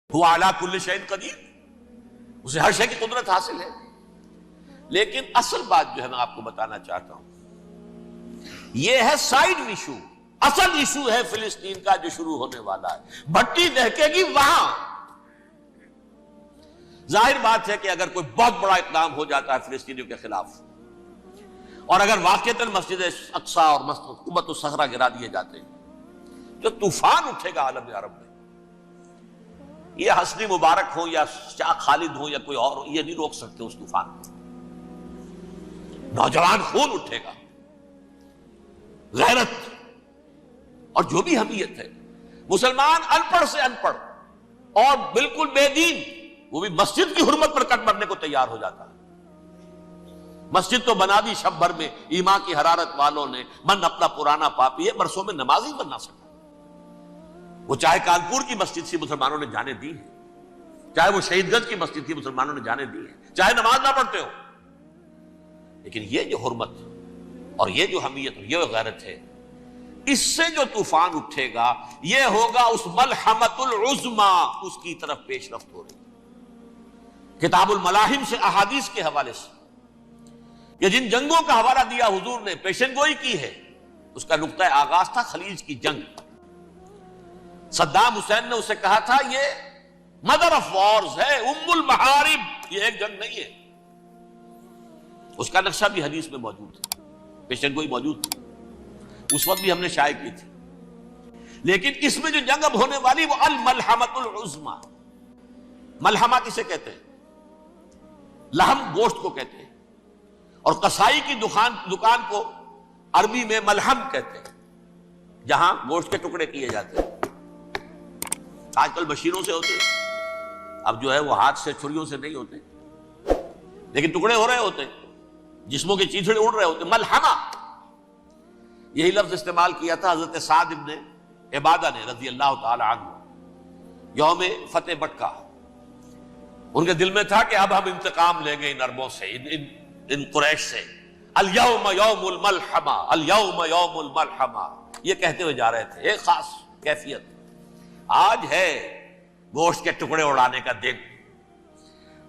ہوا علی کل شیء قدیر، اسے ہر شے کی قدرت حاصل ہے۔ لیکن اصل بات جو ہے میں آپ کو بتانا چاہتا ہوں، یہ ہے سائیڈ ایشو۔ اصل ایشو ہے فلسطین کا جو شروع ہونے والا ہے، بھٹی دہکے گی وہاں۔ ظاہر بات ہے کہ اگر کوئی بہت بڑا اقدام ہو جاتا ہے فلسطینیوں کے خلاف، اور اگر واقعتاً مسجد اقصیٰ اور قبۃ الصخرہ گرا دیے جاتے ہیں، جو طوفان اٹھے گا عالم عرب میں، یہ حسنی مبارک ہو یا شاہ خالد ہو یا کوئی اور ہو، یہ نہیں روک سکتے اس طوفان کو۔ نوجوان خون اٹھے گا، غیرت اور جو بھی حمیت ہے۔ مسلمان ان پڑھ سے ان پڑھ اور بالکل بے دین، وہ بھی مسجد کی حرمت پر کٹ مرنے کو تیار ہو جاتا ہے۔ مسجد تو بنا دی شب بھر میں، ایمان کی حرارت والوں نے، من اپنا پرانا پاپی ہے، برسوں میں نماز ہی بننا سکا۔ وہ چاہے کانپور کی مسجد سے مسلمانوں نے جانے دی ہیں، چاہے وہ شہید گنج کی مسجد کی مسلمانوں نے جانے دی ہیں، چاہے نماز نہ پڑھتے ہو، لیکن یہ جو حرمت اور یہ جو حمیت اور یہ غیرت ہے، اس سے جو طوفان اٹھے گا، یہ ہوگا اس ملحمۃ العظمی، اس کی طرف پیش رفت ہو رہی ہے۔ کتاب الملاحم سے احادیث کے حوالے سے یہ جن جنگوں کا حوالہ دیا حضور نے، پیشن گوئی کی ہے، اس کا نقطہ آغاز تھا خلیج کی جنگ۔ صدام حسین نے اسے کہا تھا یہ مدر آف وارز ہے، ام المحارب، یہ ایک جنگ نہیں ہے۔ اس کا نقشہ بھی حدیث میں موجود ہے، پیشن گوئی موجود تھی، اس وقت بھی ہم نے شائع کی تھی۔ لیکن اس میں جو جنگ اب ہونے والی وہ الملحمۃ العظمی۔ ملحمہ کسے کہتے ہیں؟ لحم گوشت کو کہتے ہیں، اور قصائی کی دکان کو عربی میں ملحم کہتے ہیں، جہاں گوشت کے ٹکڑے کیے جاتے ہیں۔ آج کل مشینوں سے ہوتے ہیں، اب جو ہے وہ ہاتھ سے چھریوں سے نہیں ہوتے، لیکن ٹکڑے ہو رہے ہوتے ہیں، جسموں کے چیتھڑے اڑ رہے ہوتے ہیں۔ ملحمہ، یہی لفظ استعمال کیا تھا حضرت سعد ابن عبادہ نے رضی اللہ تعالی عنہ یوم فتح مکہ۔ ان کے دل میں تھا کہ اب ہم انتقام لیں گے ان عربوں سے، ان قریش سے۔ الیوم یوم الملحمہ، الیوم یوم الملحمہ، یہ کہتے ہوئے جا رہے تھے۔ ایک خاص کیفیت، آج ہے گوشت کے ٹکڑے اڑانے کا دن۔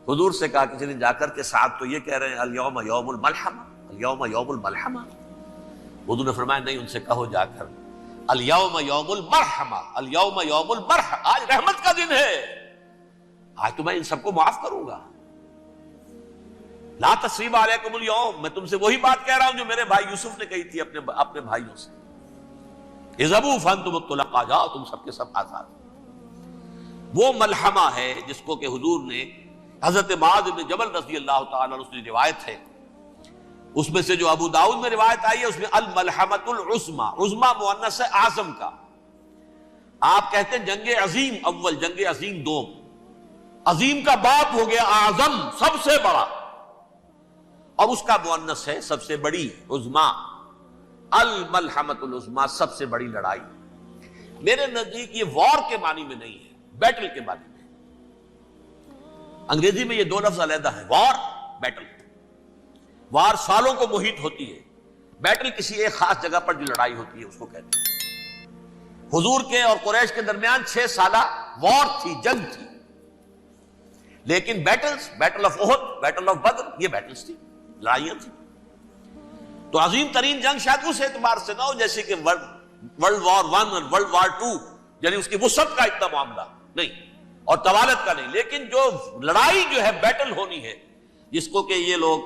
حضور سے کہا کسی نے جا کر کے ساتھ تو یہ کہہ رہے ہیں الیوم یوم الملحمہ، الیوم یوم الملحمہ۔ حضور نے فرمایا نہیں، ان سے کہو جا کر الیوم یوم المرحمہ، الیوم یوم المرحمہ، آج رحمت کا دن ہے، آج تو میں ان سب کو معاف کروں گا۔ لا تثریب علیکم اليوم، میں تم سے وہی بات کہہ رہا ہوں جو میرے بھائی یوسف نے کہی تھی اپنے بھائیوں سے، اذهبوا فانتم الطلقاء، جاؤ تم سب کے سب آزاد۔ وہ ملحمہ ہے جس کو کہ حضور نے حضرت معاذ بن جبل رضی اللہ تعالیٰ عنہ سے روایت ہے، اس میں سے جو ابو داؤد میں روایت آئی ہے، اس میں الملحمۃ العظمی، عظمی مؤنث ہے اعظم کا۔ آپ کہتے ہیں جنگ عظیم اول، جنگ عظیم دوم، عظیم کا باپ ہو گیا اعظم، سب سے بڑا، اور اس کا مؤنث ہے سب سے بڑی، عظمی، الملحمۃ العظمی، سب سے بڑی لڑائی۔ میرے نزدیک یہ وار کے معنی میں نہیں ہے، بیٹل کے معنی میں۔ انگریزی میں یہ دو لفظ علیحدہ ہیں، وار، بیٹل۔ وار سالوں کو محیط ہوتی ہے، بیٹل کسی ایک خاص جگہ پر جو لڑائی ہوتی ہے اس کو کہتے ہیں۔ حضور کے اور قریش کے درمیان 6 سالہ وار تھی، جنگ تھی، لیکن battles, battle of Uhud, battle of Badr, یہ بیٹلز تھی، لڑائیاں تھی۔ تو عظیم ترین جنگ شاید اس اعتبار سے نہ ہو جیسے کہ ورلڈ وار 1 اور ورلڈ وار 2، یعنی اس کی وسعت کا اتنا معاملہ نہیں اور طوالت کا نہیں، لیکن جو لڑائی جو ہے بیٹل ہونی ہے، جس کو کہ یہ لوگ،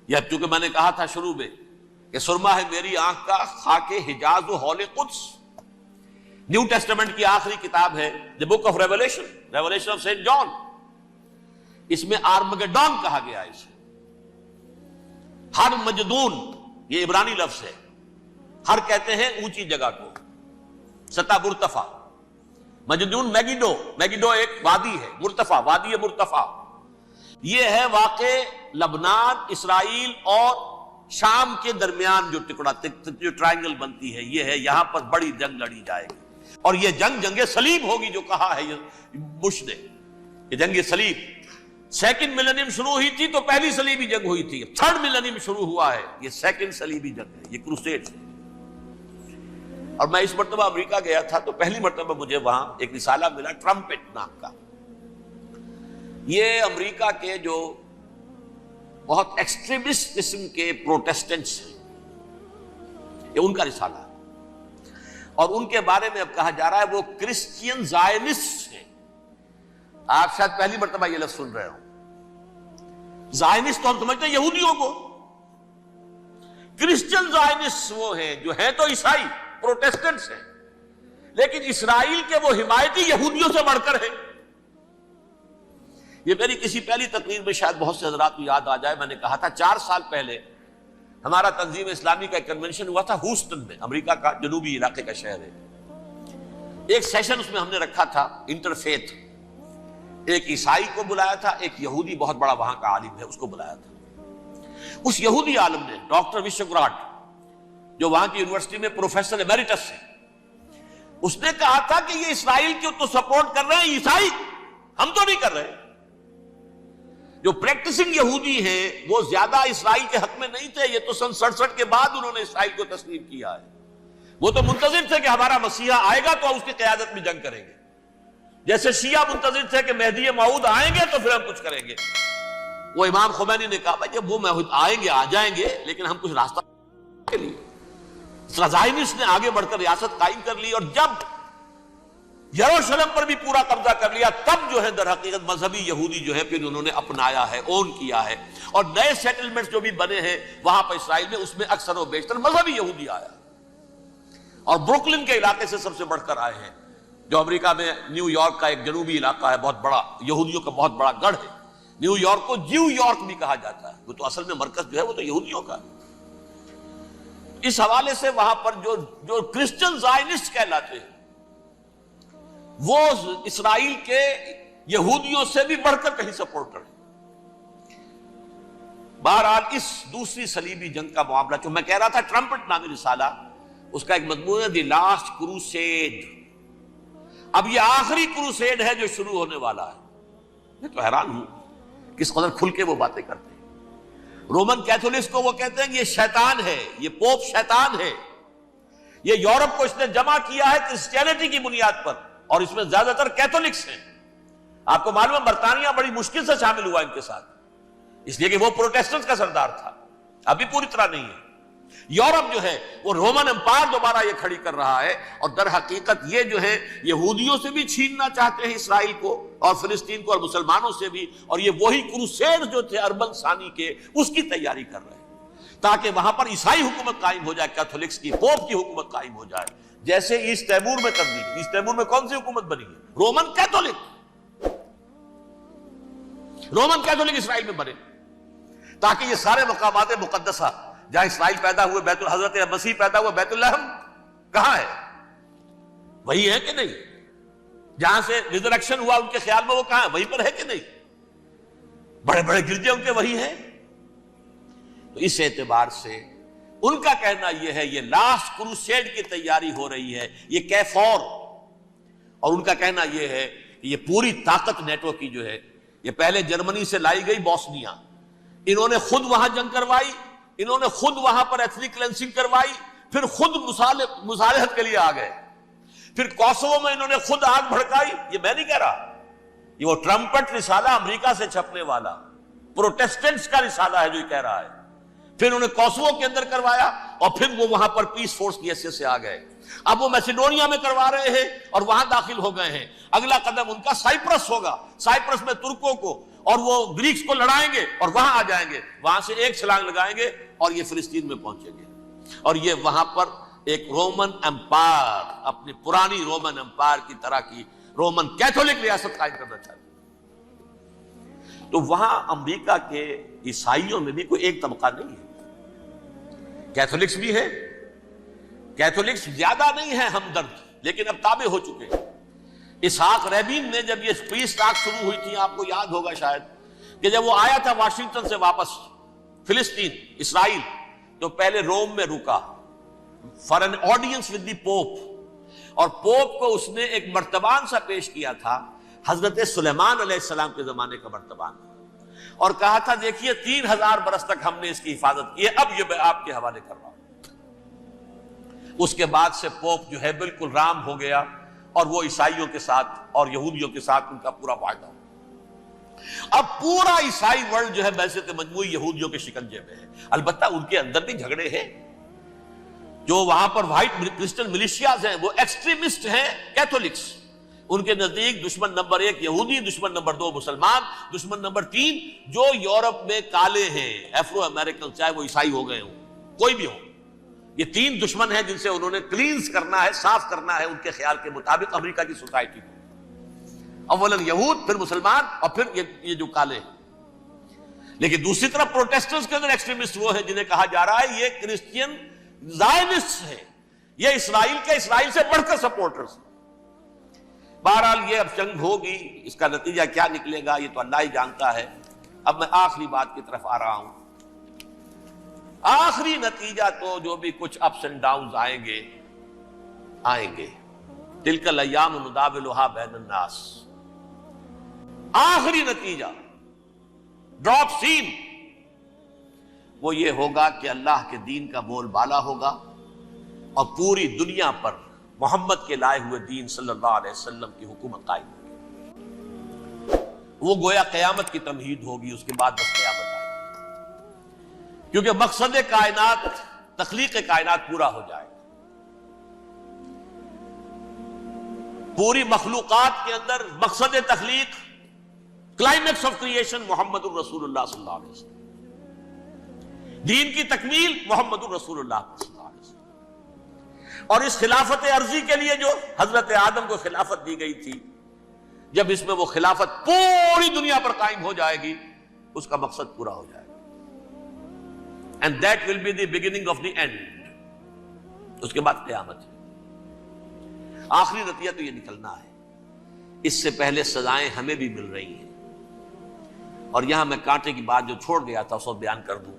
یا چونکہ میں نے کہا تھا شروع میں کہ سرما ہے میری آنکھ کا خاک حجاز و حول قدس، نیو ٹیسٹمنٹ کی آخری کتاب ہے the book of revelation, revelation of saint John, اس میں آرمگڈون کہا گیا ہے اسے۔ ہر مجدون، یہ عبرانی لفظ ہے، ہر کہتے ہیں اونچی جگہ کو، سطح مرتفع، مجدون میگیڈو، میگیڈو ایک وادی ہے، مرتفع، وادی مرتفع، یہ ہے واقع لبنان، اسرائیل اور شام کے درمیان جو ٹکڑا، جو ٹرائنگل بنتی ہے، یہ ہے، یہاں پر بڑی جنگ لڑی جائے گی، اور یہ جنگ صلیب ہوگی، جو کہا ہے یہ بش نے، یہ جنگ صلیب۔ سیکنڈ ملینیم شروع ہوئی تھی تو پہلی صلیبی جنگ ہوئی تھی، تھرڈ ملینیم شروع ہوا ہے، یہ سیکنڈ صلیبی جنگ ہے، یہ کروسیڈ ہے۔ اور میں اس مرتبہ امریکہ گیا تھا تو پہلی مرتبہ مجھے وہاں ایک رسالہ ملا ٹرمپٹ نام کا، یہ امریکہ کے جو بہت ایکسٹریمسٹ قسم کے پروٹیسٹنٹس ہیں، یہ ان کا رسالہ ہے، اور ان کے بارے میں اب کہا جا رہا ہے وہ کرسچین زائنسٹ ہیں۔ آپ شاید پہلی مرتبہ یہ لفظ سن رہے ہو۔ زائنسٹ تو ہم سمجھتے ہیں یہودیوں کو، کرسچین زائنسٹ وہ ہیں جو ہیں تو عیسائی پروٹیسٹنٹس ہیں، لیکن اسرائیل کے وہ حمایتی یہودیوں سے بڑھ کر ہیں۔ یہ میری کسی پہلی تقریر میں شاید بہت سے حضرات کو یاد آ جائے، میں نے کہا تھا 4 سال پہلے ہمارا تنظیم اسلامی کا ایک کنونشن ہوا تھا ہوسٹن میں، امریکہ کا جنوبی علاقے کا شہر ہے۔ ایک سیشن اس میں ہم نے رکھا تھا انٹرفیتھ، ایک عیسائی کو بلایا تھا، ایک یہودی بہت بڑا وہاں کا عالم ہے اس کو بلایا تھا۔ اس یہودی عالم نے ڈاکٹر وشوگراڈ، جو وہاں کی یونیورسٹی میں پروفیسر ایمیریٹس ہے، اس نے کہا تھا کہ یہ اسرائیل کو تو سپورٹ کر رہے ہیں عیسائی، ہم تو نہیں کر رہے۔ جو پریکٹسنگ یہودی ہیں وہ زیادہ اسرائیل کے حق میں نہیں تھے، یہ تو سن 67 کے بعد انہوں نے اسرائیل کو تسلیم کیا ہے۔ وہ تو منتظر تھے کہ ہمارا مسیحا آئے گا تو اس کی قیادت میں جنگ کریں گے، جیسے شیعہ منتظر تھے کہ مہدی موعود آئیں گے تو پھر ہم کچھ کریں گے۔ وہ امام خمینی نے کہا جب وہ آئیں گے آ جائیں گے، لیکن ہم کچھ راستہ کے لیے زائنسٹ نے آگے بڑھ کر ریاست قائم کر لی، اور جب یروشلم پر بھی پورا قبضہ کر لیا، تب جو ہے در حقیقت مذہبی یہودی جو ہے پھر انہوں نے اپنایا ہے، اون کیا ہے، اور نئے سیٹلمنٹس جو بھی بنے ہیں وہاں پر اسرائیل میں، اس میں اکثر و بیشتر مذہبی یہودی آیا، اور بروکلن کے علاقے سے سب سے بڑھ کر آئے ہیں، جو امریکہ میں نیو یارک کا ایک جنوبی علاقہ ہے، بہت بڑا یہودیوں کا بہت بڑا گڑھ ہے۔ نیو یارک کو جیو یارک بھی کہا جاتا ہے، وہ تو اصل میں مرکز جو ہے وہ تو یہودیوں کا ہے۔ اس حوالے سے وہاں پر جو کرسچن زائنسٹ کہلاتے ہیں وہ اسرائیل کے یہودیوں سے بھی بڑھ کر کہیں سپورٹر ہیں۔ بہرحال اس دوسری صلیبی جنگ کا معاملہ جو میں کہہ رہا تھا، ٹرمپٹ نامی رسالہ، اس کا ایک مضمون ہے دی لاسٹ کروسیڈ۔ اب یہ آخری کروسیڈ ہے جو شروع ہونے والا ہے۔ میں تو حیران ہوں کس قدر کھل کے وہ باتیں کرتے ہیں۔ رومن کیتھولکس کو وہ کہتے ہیں کہ یہ شیطان ہے، یہ پوپ شیطان ہے، یہ یورپ کو اس نے جمع کیا ہے کرسچینٹی کی بنیاد پر، اور اس میں زیادہ تر کیتھولکس ہیں۔ آپ کو معلوم ہے برطانیہ بڑی مشکل سے شامل ہوا ان کے ساتھ، اس لیے کہ وہ پروٹیسٹنٹ کا سردار تھا، ابھی پوری طرح نہیں ہے۔ یورپ جو ہے وہ رومن امپائر دوبارہ یہ کھڑی کر رہا ہے، اور در حقیقت یہ جو ہے یہودیوں سے بھی چھیننا چاہتے ہیں اسرائیل کو اور فلسطین کو، اور مسلمانوں سے بھی، اور یہ وہی کروسیڈ جو تھے اربن ثانی کے، اس کی تیاری کر رہے ہیں تاکہ وہاں پر عیسائی حکومت قائم ہو جائے، کیتھولکس کی، پوپ کی حکومت قائم ہو جائے، جیسے ایسٹ تیمور میں تبدیلی۔ ایسٹ تیمور میں کون سی حکومت بنی ہے؟ رومن کیتھولک، رومن کیتھولک اسرائیل میں بنے، تاکہ یہ سارے مقامات مقدسہ جہاں اسرائیل پیدا ہوئے، بیت حضرت مسیح پیدا ہوا، بیت لحم کہاں ہے؟ وہی ہے کہ نہیں؟ جہاں سے ریزریکشن ہوا ان کے خیال میں وہ کہاں ہے؟ وہیں پر ہے کہ نہیں؟ بڑے بڑے گرجے ان کے وہی ہیں۔ تو اس اعتبار سے ان کا کہنا یہ ہے یہ لاسٹ کروسیڈ کی تیاری ہو رہی ہے، یہ کیفور، اور ان کا کہنا یہ ہے کہ یہ پوری طاقت نیٹو کی جو ہے، یہ پہلے جرمنی سے لائی گئی بوسنیا، انہوں نے خود وہاں جنگ کروائی، انہوں نے خود وہاں پر ایتھنک کلینسنگ کروائی، پھر خود مصالحت کے لیے آ گئے، پھر کوسوو میں انہوں نے خود آگ بھڑکائی۔ یہ میں نہیں کہہ رہا، یہ وہ ٹرمپٹ رسالہ امریکہ سے چھپنے والا پروٹیسٹنٹس کا رسالہ ہے جو یہ کہہ رہا ہے۔ پھر انہوں نے کوسوو کے اندر کروایا، اور پھر وہ وہاں پر پیس فورس کی حیثیت سے آ گئے۔ اب وہ میسیڈونیا میں کروا رہے ہیں اور وہاں داخل ہو گئے ہیں۔ اگلا قدم ان کا سائپرس ہوگا، سائپرس میں ترکوں کو اور وہ گریکس کو لڑائیں گے اور وہاں آ جائیں گے، وہاں سے ایک چھلانگ لگائیں گے اور یہ فلسطین میں پہنچیں گے، اور یہ وہاں پر ایک رومن امپائر، اپنی پرانی رومن امپائر کی طرح کی رومن کیتھولک ریاست قائم کرنا چاہتے ہیں۔ تو وہاں امریکہ کے عیسائیوں میں بھی کوئی ایک طبقہ نہیں ہے، کیتھولکس بھی ہے، کیتھولکس زیادہ نہیں ہے ہمدرد، لیکن اب تابع ہو چکے ہیں۔ اسحاق ریبین نے جب یہ پیس ٹاک شروع ہوئی تھی، آپ کو یاد ہوگا شاید کہ جب وہ آیا تھا واشنگٹن سے واپس فلسطین اسرائیل، تو پہلے روم میں رکا for an audience with the Pope, اور پوپ کو اس نے ایک مرتبان سا پیش کیا تھا، حضرت سلیمان علیہ السلام کے زمانے کا مرتبان، اور کہا تھا دیکھیے 3000 برس تک ہم نے اس کی حفاظت کی ہے، اب یہ میں آپ کے حوالے کر رہا ہوں۔ اس کے بعد سے پوپ جو ہے بالکل رام ہو گیا، اور وہ عیسائیوں کے ساتھ اور یہودیوں کے ساتھ ان کا پورا معاہدہ۔ اب پورا عیسائی ورلڈ جو ہے ویسے تو مجموعی یہودیوں کے شکنجے میں ہے، البتہ ان کے اندر بھی جھگڑے ہیں. جو وہاں پر وائٹ کرسچن ملیشیاز ہیں وہ ایکسٹریمسٹ ہیں کیتھولکس، ان کے نزدیک دشمن نمبر 1 یہودی، دشمن نمبر 2 مسلمان، دشمن نمبر 3 جو یورپ میں کالے ہیں، ایفرو امریکن، چاہے وہ عیسائی ہو گئے ہوں کوئی بھی ہو. یہ 3 دشمن ہیں جن سے انہوں نے کلینز کرنا ہے، صاف کرنا ہے ان کے خیال کے مطابق امریکہ کی سوسائٹی کو. اولاً یہود، پھر مسلمان، اور پھر یہ جو کالے ہیں. لیکن دوسری طرف پروٹیسٹنٹس کے اندر ایکسٹریمسٹ وہ ہیں جنہیں کہا جا رہا ہے یہ کرسچین زائنسٹ ہیں، یہ اسرائیل سے بڑھ کر سپورٹرز. بہرحال یہ اب جنگ ہوگی، اس کا نتیجہ کیا نکلے گا یہ تو اللہ ہی جانتا ہے. اب میں آخری بات کی طرف آ رہا ہوں. آخری نتیجہ تو جو بھی کچھ اپس اینڈ ڈاؤنز آئیں گے، تلک الایام نداولھا بین الناس، آخری نتیجہ ڈراپ سین وہ یہ ہوگا کہ اللہ کے دین کا بول بالا ہوگا اور پوری دنیا پر محمد کے لائے ہوئے دین صلی اللہ علیہ وسلم کی حکومت قائم ہوگی. وہ گویا قیامت کی تمہید ہوگی، اس کے بعد بس قیامت آئے گی، کیونکہ مقصد کائنات، تخلیق کائنات پورا ہو جائے گا. پوری مخلوقات کے اندر مقصد تخلیق، کلائمیکس آف کریشن محمد الرسول اللہ صلی اللہ علیہ وسلم، دین کی تکمیل محمد الرسول اللہ صلی اللہ علیہ وسلم. اور اس خلافت عرضی کے لیے جو حضرت آدم کو خلافت دی گئی تھی، جب اس میں وہ خلافت پوری دنیا پر قائم ہو جائے گی اس کا مقصد پورا ہو جائے گا. And that will be the beginning of the end. اس کے بعد قیامت ہے. آخری نتیجہ تو یہ نکلنا ہے. اس سے پہلے سزائیں ہمیں بھی مل رہی ہیں، اور یہاں میں کانٹے کی بات جو چھوڑ گیا تھا اس کو بیان کر دوں.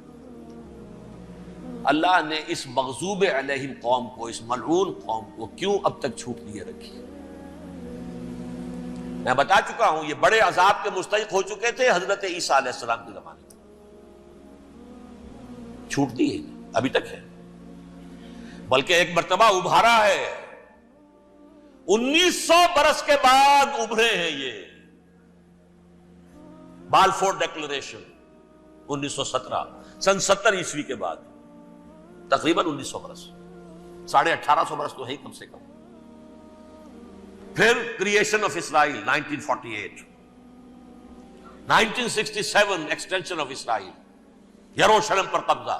اللہ نے اس مغضوب علیہم قوم کو، اس ملعون قوم کو کیوں اب تک چھوٹ لیے رکھی؟ میں بتا چکا ہوں یہ بڑے عذاب کے مستحق ہو چکے تھے حضرت عیسیٰ علیہ السلام کے زمانے میں، چھوٹ دی ہے ابھی تک ہے، بلکہ ایک مرتبہ ابھارا ہے. 1900 برس کے بعد ابھرے ہیں یہ. بالفور ڈیکلریشن 1917، سن 70 عیسوی کے بعد، تقریباً 1900 برس، 1850 برس تو ہے کم سے کم. پھر creation of Israel 1948، 1967 extension of Israel, یروشلم پر قبضہ.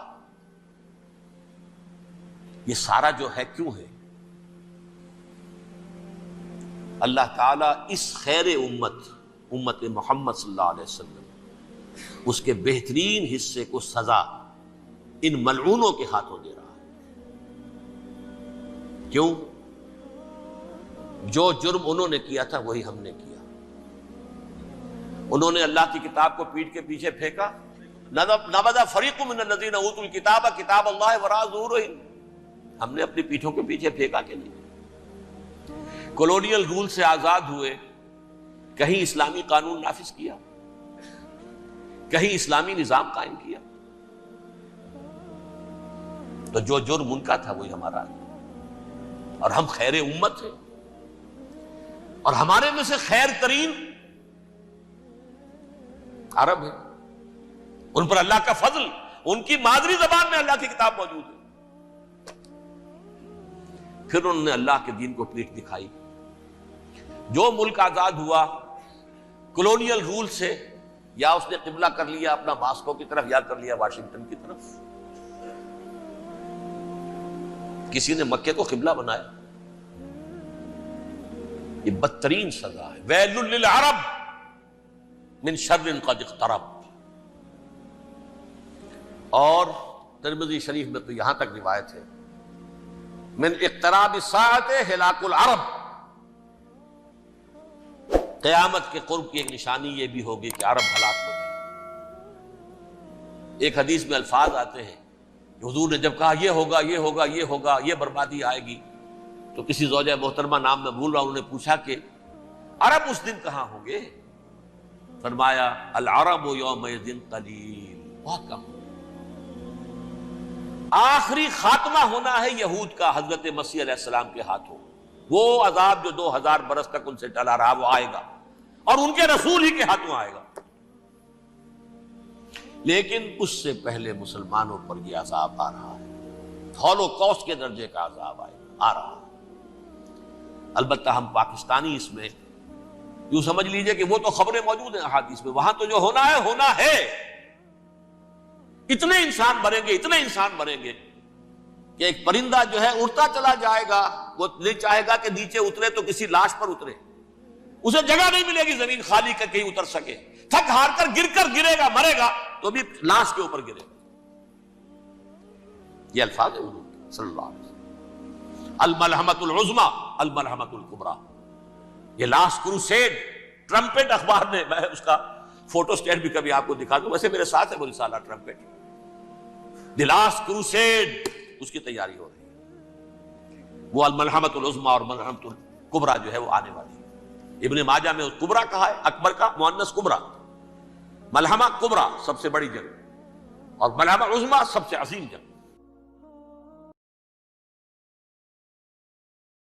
یہ سارا جو ہے کیوں ہے؟ اللہ تعالیٰ اس خیر امت محمد صلی اللہ علیہ وسلم، اس کے بہترین حصے کو سزا ان ملعونوں کے ہاتھوں دے رہا ہے. کیوں؟ جو جرم انہوں نے کیا تھا وہی ہم نے کیا. انہوں نے اللہ کی کتاب کو پیٹھ کے پیچھے پھینکا. نبذ فریق من الذین اوتوا الکتاب کتاب اللہ وراء ظہورہم، ہم نے اپنی پیٹھوں کے پیچھے پھینکا کہ نہیں. کولونیل رول سے آزاد ہوئے، کہیں اسلامی قانون نافذ کیا، کہیں اسلامی نظام قائم کیا. تو جو جرم ان کا تھا وہی ہمارا ہے، اور ہم خیر امت ہیں، اور ہمارے میں سے خیر ترین عرب ہیں. ان پر اللہ کا فضل، ان کی مادری زبان میں اللہ کی کتاب موجود ہے. پھر انہوں نے اللہ کے دین کو پیٹھ دکھائی. جو ملک آزاد ہوا کولونیل رول سے، یا اس نے قبلہ کر لیا اپنا ماسکو کی طرف، یا کر لیا واشنگٹن کی طرف. کسی نے مکے کو قبلہ بنایا. یہ بدترین سزا ہے. ویل للعرب من شر قد اقترب. اور ترمذی شریف میں تو یہاں تک روایت ہے، من اقتراب الساعۃ ہلاک العرب. قیامت کے قرب کی ایک نشانی یہ بھی ہوگی کہ عرب ہلاک ہو جائے. ایک حدیث میں الفاظ آتے ہیں کہ حضور نے جب کہا یہ ہوگا یہ ہوگا یہ ہوگا، یہ بربادی آئے گی، تو کسی زوجہ محترمہ نام میں بھول رہا ہوں، انہوں نے پوچھا کہ عرب اس دن کہاں ہوں گے؟ فرمایا العرب یومئذ قلیل، بہت کم. آخری خاتمہ ہونا ہے یہود کا حضرت مسیح علیہ السلام کے ہاتھوں. وہ عذاب جو 2000 برس تک ان سے ٹلا رہا وہ آئے گا، اور ان کے رسول ہی کے ہاتھوں آئے گا. لیکن اس سے پہلے مسلمانوں پر یہ عذاب آ رہا ہے، ہولوکاسٹ کے درجے کا عذاب آ رہا ہے۔ البتہ ہم پاکستانی اس میں یوں سمجھ لیجئے کہ وہ تو خبریں موجود ہیں احادیث میں، وہاں تو جو ہونا ہے، اتنے انسان مریں گے کہ ایک پرندہ جو ہے اڑتا چلا جائے گا، وہ نہیں چاہے گا کہ نیچے اترے تو کسی لاش پر اترے، اسے جگہ نہیں ملے گی زمین خالی کر کہیں اتر سکے، تھک ہار کر گرے گا، مرے گا تو بھی لاش کے اوپر گرے گا۔ یہ الفاظ ہے حضور صلی اللہ علیہ وسلم، الملحمۃ العظمی الملحمۃ الکبریٰ، یہ لاسٹ کروسیڈ، ٹرمپٹ اخبار نے، میں اس کا فوٹو سٹیٹ بھی کبھی آپ کو دکھا دوں، ویسے میرے ساتھ ہے وہ رسالہ ٹرمپٹ، دی لاسٹ کروسیڈ، اس کی تیاری ہو رہی ہے۔ وہ الملحمۃ العظمی اور ملحمۃ الکبریٰ جو ہے وہ آنے والی ہے۔ ابن ماجہ میں کبریٰ کہا ہے، اکبر کا مؤنث کبریٰ، ملحمہ کبریٰ سب سے بڑی جنگ، اور ملحمہ عظمی سب سے عظیم جنگ۔